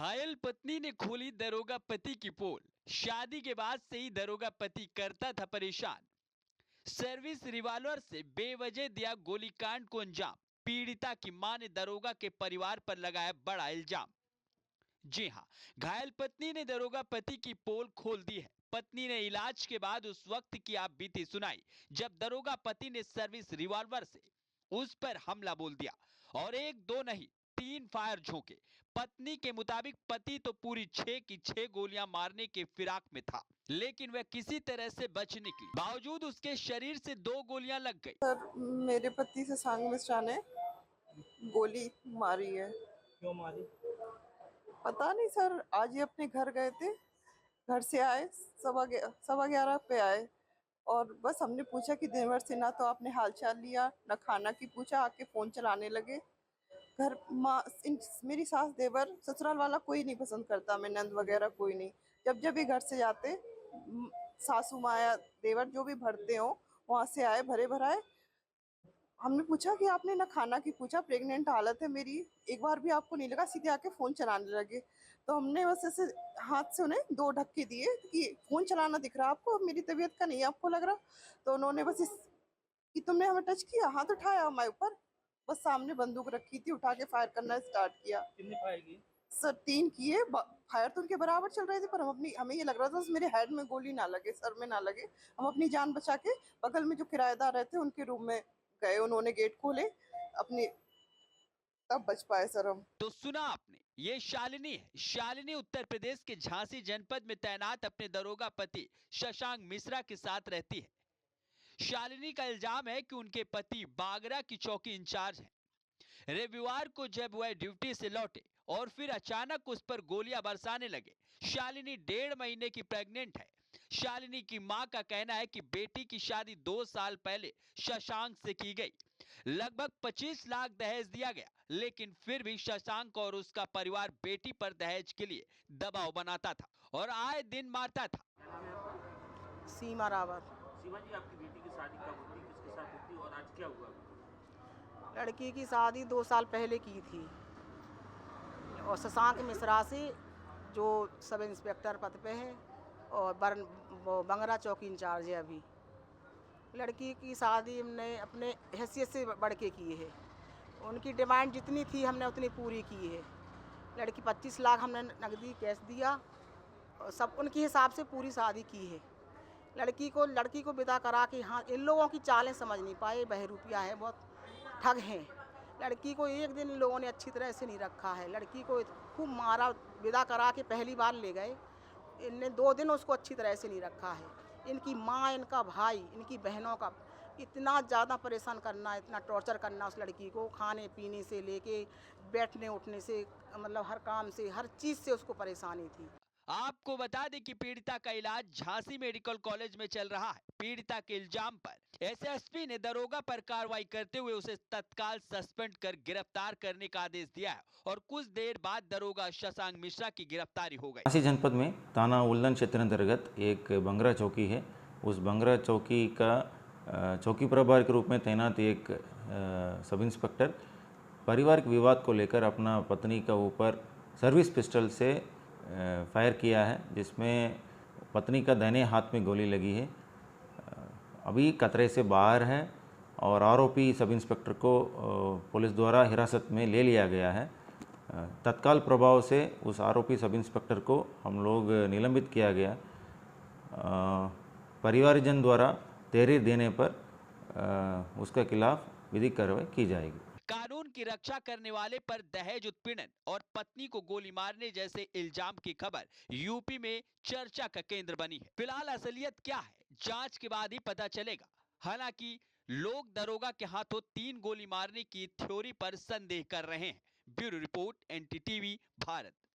घायल पत्नी ने खोली दरोगा पति की पोल। शादी के बाद से ही दरोगा पति करता था परेशान। सर्विस रिवॉल्वर से बेवजह दिया गोलीकांड को अंजाम। पीड़िता की मां ने दरोगा के परिवार पर लगाया बड़ा इल्जाम। जी हां, घायल पत्नी ने दरोगा पति की पोल खोल दी है। पत्नी ने इलाज के बाद उस वक्त की आप बीती सुनाई जब दरोगा पति ने सर्विस रिवॉल्वर से उस पर हमला बोल दिया और एक दो नहीं 3 फायर झोंके। पत्नी के मुताबिक पति तो पूरी 6 की 6 गोलियां मारने के फिराक में था, लेकिन वह किसी तरह से बच निकली। बावजूद उसके शरीर से 2 गोलियां लग गई। सर, मेरे पति से सांग मिश्रा ने गोली मारी है। क्यों मारी? पता नहीं सर, आज ही अपने घर गए थे। घर से आए, सवा 11 पे आए और बस हमने पूछा कि दिन भर से ना तो आपने हाल चाल लिया, ना खाना की पूछा, आके फोन चलाने लगे। घर माँ मेरी सास, देवर, ससुराल वाला कोई नहीं पसंद करता, मैं नंद वगैरह कोई नहीं। जब जब भी घर से जाते, सासू माँ या देवर जो भी भरते हो, वहां से आए, भरे भराए। हमने पूछा कि आपने ना खाना की पूछा, प्रेग्नेंट हालत है मेरी, एक बार भी आपको नहीं लगा, सीधे आके फोन चलाने लगे। तो हमने बस ऐसे हाथ से उन्हें 2 धक्के दिए कि फोन चलाना दिख रहा आपको, मेरी तबीयत का नहीं आपको लग रहा। तो उन्होंने बस कि तुमने हमें टच किया, हाथ उठाया हमारे ऊपर, बस सामने बंदूक रखी थी, उठा के फायर करना स्टार्ट किया। कितने फायर किए? सर 3 किए। फायर तो उनके बराबर चल रहे थे, पर हमें ये लग रहा था मेरे हेड में गोली ना लगे, सर में ना लगे। हम अपनी जान बचा के बगल में जो किराएदार रहते उनके रूम में गए, उन्होंने गेट खोले अपनी, तब बच पाए सर हम। तो सुना आपने, ये शालिनी है। शालिनी उत्तर प्रदेश के झांसी जनपद में तैनात अपने दरोगा पति शशांक मिश्रा के साथ रहती है। शालिनी का इल्जाम है कि उनके पति बागरा की चौकी इंचार्ज हैं। रविवार को जब वह ड्यूटी से लौटे और फिर अचानक उस पर गोलियां बरसाने लगे। शालिनी 1.5 महीने की प्रेग्नेंट है। शालिनी की मां का कहना है कि बेटी की शादी 2 साल पहले शशांक से की गई। लगभग 25 लाख दहेज दिया गया, लेकिन फिर भी शशांक और उसका परिवार बेटी पर दहेज के लिए दबाव बनाता था और आए दिन मारता था। क्या नाम है आपका? सीमा रावत। शिवा जी, आपकी बेटी की शादी कब होती, किसके साथ होती और आज क्या हुआ? लड़की की शादी 2 साल पहले की थी और शशांक मिश्रा से, जो सब इंस्पेक्टर पद पे है और वो बंगरा चौकी इंचार्ज है अभी। लड़की की शादी हमने अपने हैसियत से बढ़ के की है। उनकी डिमांड जितनी थी हमने उतनी पूरी की है। लड़की 25 लाख हमने नकदी कैश दिया और सब उनके हिसाब से पूरी शादी की है। लड़की को विदा करा के, हाँ, इन लोगों की चालें समझ नहीं पाए, बहरूपिया हैं, बहुत ठग हैं। लड़की को एक दिन इन लोगों ने अच्छी तरह से नहीं रखा है। लड़की को खूब मारा, विदा करा के पहली बार ले गए। इनने 2 दिन उसको अच्छी तरह से नहीं रखा है। इनकी माँ, इनका भाई, इनकी बहनों का इतना ज़्यादा परेशान करना, इतना टॉर्चर करना उस लड़की को, खाने पीने से लेके बैठने उठने से, मतलब हर काम से, हर चीज़ से उसको परेशानी थी। आपको बता दें कि पीड़िता का इलाज झांसी मेडिकल कॉलेज में चल रहा है। पीड़िता के इल्जाम पर एसएसपी ने दरोगा पर कार्रवाई करते हुए उसे तत्काल सस्पेंड कर गिरफ्तार करने का आदेश दिया है और कुछ देर बाद दरोगा शशांक मिश्रा की गिरफ्तारी हो गई। झांसी जनपद में थाना उल्लन क्षेत्र अंतर्गत एक बंगरा चौकी है। उस बंगरा चौकी का चौकी प्रभारी के रूप में तैनात एक सब इंस्पेक्टर पारिवारिक विवाद को लेकर अपना पत्नी का ऊपर सर्विस पिस्टल से फायर किया है, जिसमें पत्नी का दाहिने हाथ में गोली लगी है। अभी खतरे से बाहर है और आरोपी सब इंस्पेक्टर को पुलिस द्वारा हिरासत में ले लिया गया है। तत्काल प्रभाव से उस आरोपी सब इंस्पेक्टर को हम लोग निलंबित किया गया। परिवारजन द्वारा तहरीर देने पर उसके खिलाफ विधिक कार्रवाई की जाएगी। कानून की रक्षा करने वाले पर दहेज उत्पीड़न और पत्नी को गोली मारने जैसे इल्जाम की खबर यूपी में चर्चा का केंद्र बनी है। फिलहाल असलियत क्या है, जांच के बाद ही पता चलेगा। हालांकि लोग दरोगा के हाथों 3 गोली मारने की थ्योरी पर संदेह कर रहे हैं। Bureau report, NDTV, Bharat.